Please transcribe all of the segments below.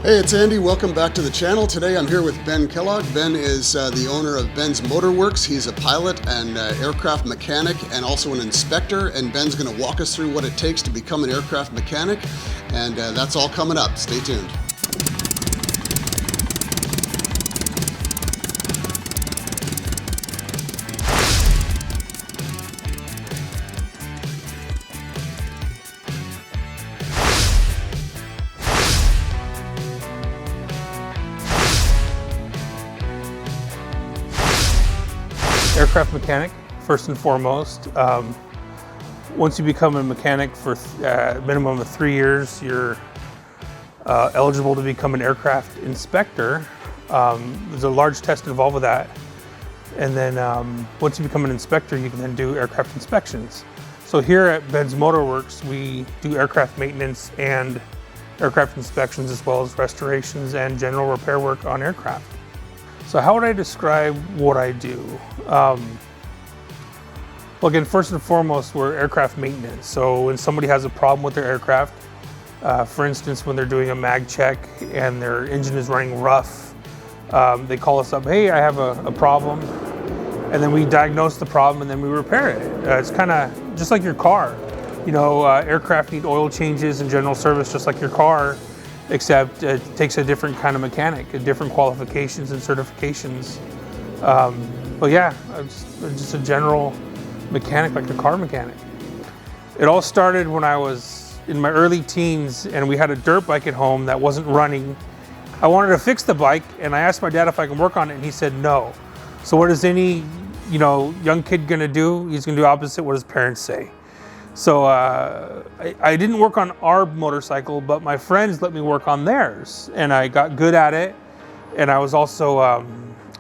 Hey, it's Andy. Welcome back to the channel. Today I'm here with Ben Kellogg. Ben is the owner of Ben's Motorworks. He's a pilot and aircraft mechanic and also an inspector. And Ben's going to walk us through what it takes to become an aircraft mechanic. And that's all coming up. Stay tuned. Aircraft mechanic, first and foremost. Once you become a mechanic for a minimum of 3 years, you're eligible to become an aircraft inspector. There's a large test involved with that. And then once you become an inspector, you can then do aircraft inspections. So here at Ben's Motorworks, we do aircraft maintenance and aircraft inspections, as well as restorations and general repair work on aircraft. So how would I describe what I do? Well, again, first and foremost, we're aircraft maintenance. So when somebody has a problem with their aircraft, for instance, when they're doing a mag check and their engine is running rough, they call us up, hey, I have a problem. And then we diagnose the problem and then we repair it. It's kind of just like your car. You know, aircraft need oil changes and general service just like your car, except it takes a different kind of mechanic, different qualifications and certifications. But yeah, I'm just a general mechanic, like a car mechanic. It all started when I was in my early teens and we had a dirt bike at home that wasn't running. I wanted to fix the bike and I asked my dad if I can work on it and he said no. So what is any young kid gonna do? He's gonna do opposite what his parents say. So I didn't work on our motorcycle, but my friends let me work on theirs, and I got good at it. And I was also, I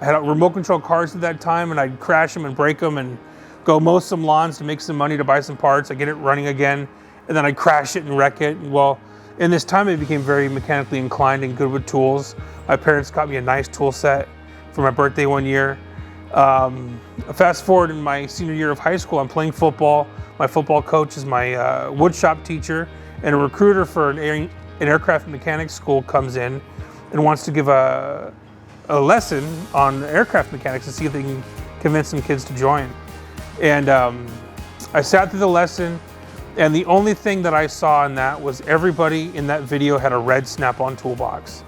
had remote control cars at that time, and I'd crash them and break them and go mow some lawns to make some money to buy some parts. I get it running again, and then I'd crash it and wreck it. Well, in this time, I became very mechanically inclined and good with tools. My parents got me a nice tool set for my birthday one year. Fast forward in my senior year of high school, I'm playing football. My football coach is my wood shop teacher, and a recruiter for an aircraft mechanics school comes in and wants to give a lesson on aircraft mechanics to see if they can convince some kids to join. And I sat through the lesson, and the only thing that I saw in that was everybody in that video had a red Snap-on toolbox.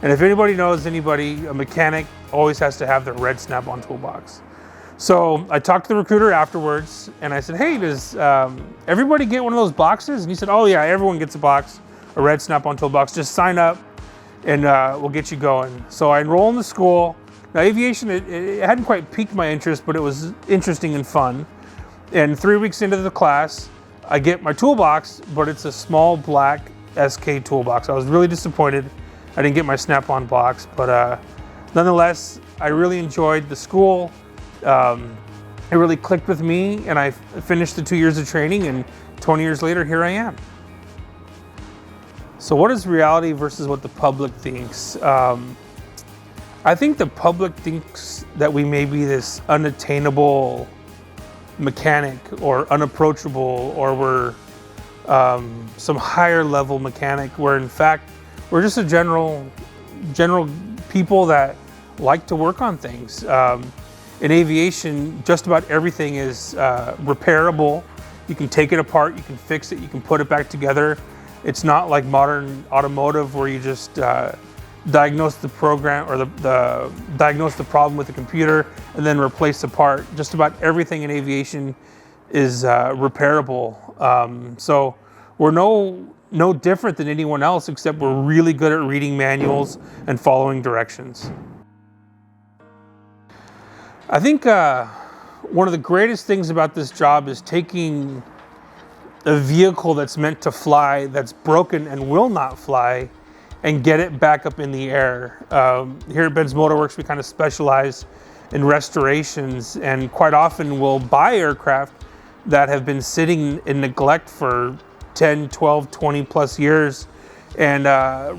And if anybody knows anybody, a mechanic always has to have their red Snap-on toolbox. So I talked to the recruiter afterwards and I said, hey, does everybody get one of those boxes? And he said, oh yeah, everyone gets a box, a red Snap-on toolbox. Just sign up and we'll get you going. So I enroll in the school. Now aviation, it hadn't quite piqued my interest, but it was interesting and fun. And 3 weeks into the class, I get my toolbox, but it's a small black SK toolbox. I was really disappointed I didn't get my Snap-on box, but nonetheless, I really enjoyed the school. It really clicked with me, and I finished the 2 years of training, and 20 years later, here I am. So what is reality versus what the public thinks? I think the public thinks that we may be this unattainable mechanic or unapproachable, or we're some higher level mechanic, where in fact, we're just a general people that like to work on things. In aviation, just about everything is repairable. You can take it apart, you can fix it, you can put it back together. It's not like modern automotive where you just diagnose the program or diagnose the problem with the computer and then replace the part. Just about everything in aviation is repairable. So we're no different than anyone else, except we're really good at reading manuals and following directions. I think one of the greatest things about this job is taking a vehicle that's meant to fly, that's broken and will not fly, and get it back up in the air. Here at Ben's Motorworks, we kind of specialize in restorations, and quite often we'll buy aircraft that have been sitting in neglect for 10, 12, 20 plus years and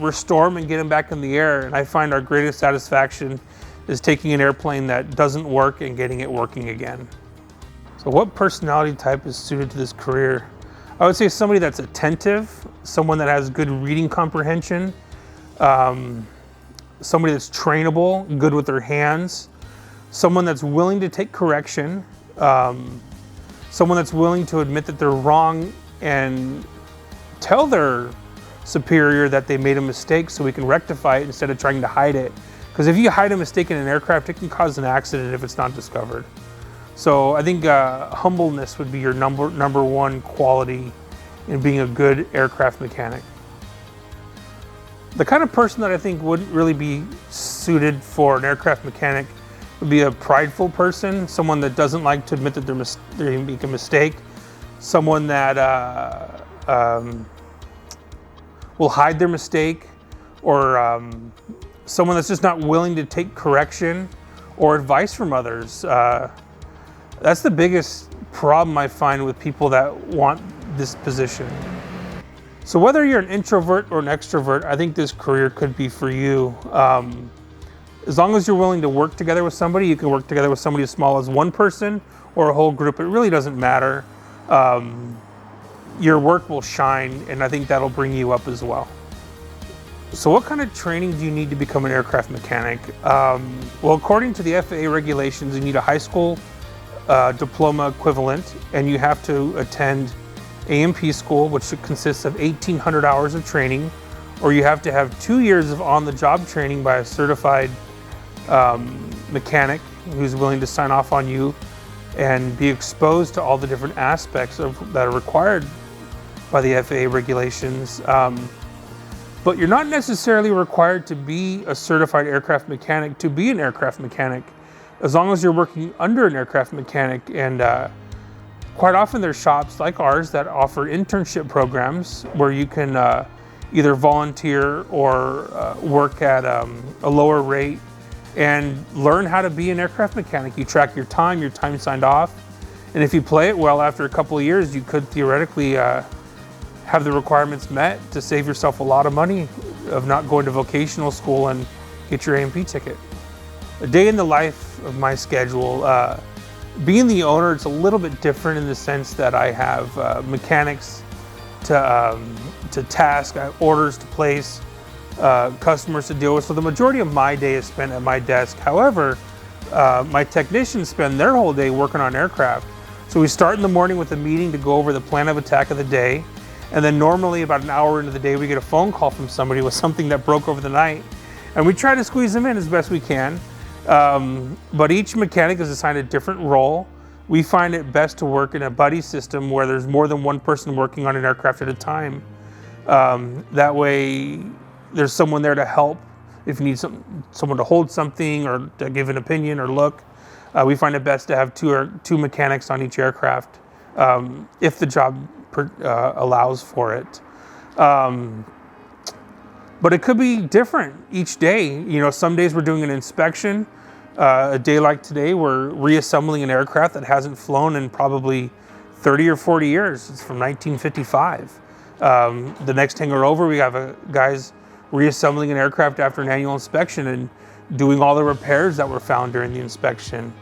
restore them and get them back in the air. And I find our greatest satisfaction is taking an airplane that doesn't work and getting it working again. So what personality type is suited to this career? I would say somebody that's attentive, someone that has good reading comprehension, somebody that's trainable, good with their hands, someone that's willing to take correction, someone that's willing to admit that they're wrong and tell their superior that they made a mistake so we can rectify it instead of trying to hide it. Because if you hide a mistake in an aircraft, it can cause an accident if it's not discovered. So I think humbleness would be your number one quality in being a good aircraft mechanic. The kind of person that I think wouldn't really be suited for an aircraft mechanic would be a prideful person, someone that doesn't like to admit that they make a mistake, someone that will hide their mistake, or someone that's just not willing to take correction or advice from others. That's the biggest problem I find with people that want this position. So whether you're an introvert or an extrovert, I think this career could be for you. As long as you're willing to work together with somebody, you can work together with somebody as small as one person or a whole group. It really doesn't matter. Your work will shine, and I think that'll bring you up as well. So what kind of training do you need to become an aircraft mechanic? Well, according to the FAA regulations, you need a high school diploma equivalent, and you have to attend A&P school, which consists of 1,800 hours of training, or you have to have 2 years of on-the-job training by a certified mechanic who's willing to sign off on you and be exposed to all the different aspects that are required by the FAA regulations. But you're not necessarily required to be a certified aircraft mechanic to be an aircraft mechanic, as long as you're working under an aircraft mechanic. And quite often there's shops like ours that offer internship programs where you can either volunteer or work at a lower rate and learn how to be an aircraft mechanic. You track your time signed off, and if you play it well, after a couple of years, you could theoretically have the requirements met to save yourself a lot of money of not going to vocational school and get your A&P ticket. A day in the life of my schedule. Being the owner, it's a little bit different in the sense that I have mechanics to task, I have orders to place, customers to deal with. So the majority of my day is spent at my desk. However, my technicians spend their whole day working on aircraft. So we start in the morning with a meeting to go over the plan of attack of the day. And then normally about an hour into the day, we get a phone call from somebody with something that broke over the night. And we try to squeeze them in as best we can. But each mechanic is assigned a different role. We find it best to work in a buddy system where there's more than one person working on an aircraft at a time. That way, there's someone there to help if you need someone to hold something or to give an opinion or look. We find it best to have two mechanics on each aircraft if the job allows for it. But it could be different each day. You know, some days we're doing an inspection. A day like today, we're reassembling an aircraft that hasn't flown in probably 30 or 40 years. It's from 1955. The next hangar over, we have guys reassembling an aircraft after an annual inspection and doing all the repairs that were found during the inspection.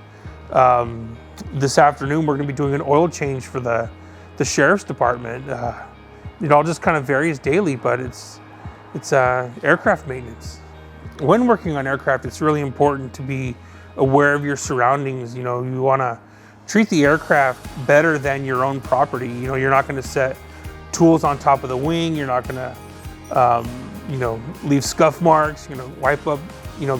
This afternoon, we're going to be doing an oil change for the sheriff's department. It all just kind of varies daily, but it's aircraft maintenance. When working on aircraft, it's really important to be aware of your surroundings. You know, you want to treat the aircraft better than your own property. You know, you're not going to set tools on top of the wing. You're not going to, leave scuff marks. Wipe up,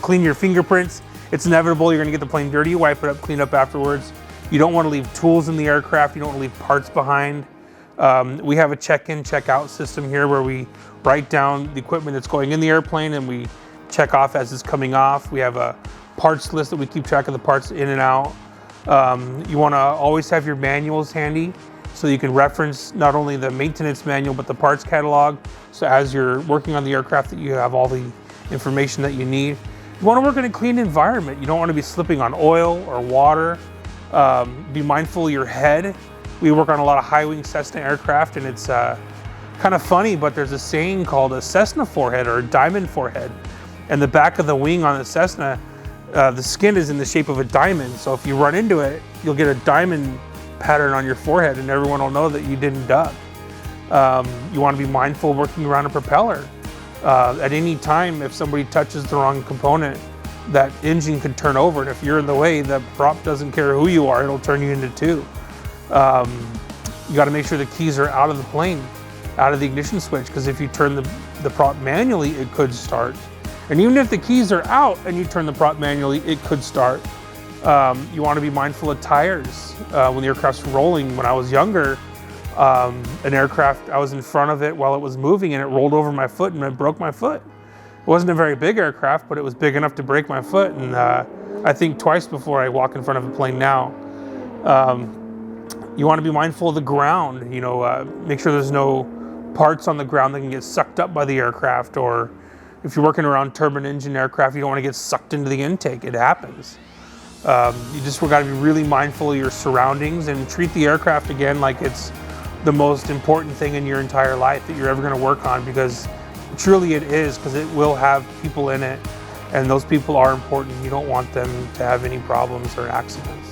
clean your fingerprints. It's inevitable. You're going to get the plane dirty. You wipe it up, clean up afterwards. You don't want to leave tools in the aircraft. You don't want to leave parts behind. We have a check-in, check-out system here where we write down the equipment that's going in the airplane and we check off as it's coming off. We have a parts list that we keep track of the parts in and out. You want to always have your manuals handy so you can reference not only the maintenance manual but the parts catalog. So as you're working on the aircraft, that you have all the information that you need. You want to work in a clean environment. You don't want to be slipping on oil or water. Be mindful of your head. We work on a lot of high-wing Cessna aircraft, and it's kind of funny, but there's a saying called a Cessna forehead or a diamond forehead. And the back of the wing on the Cessna, the skin is in the shape of a diamond. So if you run into it, you'll get a diamond pattern on your forehead and everyone will know that you didn't duck. You want to be mindful working around a propeller. At any time, if somebody touches the wrong component, that engine could turn over, and if you're in the way, the prop doesn't care who you are, it'll turn you into two. You got to make sure the keys are out of the plane, out of the ignition switch, because if you turn the prop manually, it could start. And even if the keys are out and you turn the prop manually, it could start. You want to be mindful of tires. When the aircraft's rolling, when I was younger, an aircraft, I was in front of it while it was moving and it rolled over my foot and it broke my foot. It wasn't a very big aircraft, but it was big enough to break my foot. And I think twice before I walk in front of a plane now. You want to be mindful of the ground, make sure there's no parts on the ground that can get sucked up by the aircraft, or if you're working around turbine engine aircraft, you don't want to get sucked into the intake. It happens. You just got to be really mindful of your surroundings and treat the aircraft again like it's the most important thing in your entire life that you're ever going to work on, because truly it is, because it will have people in it, and those people are important. You don't want them to have any problems or accidents.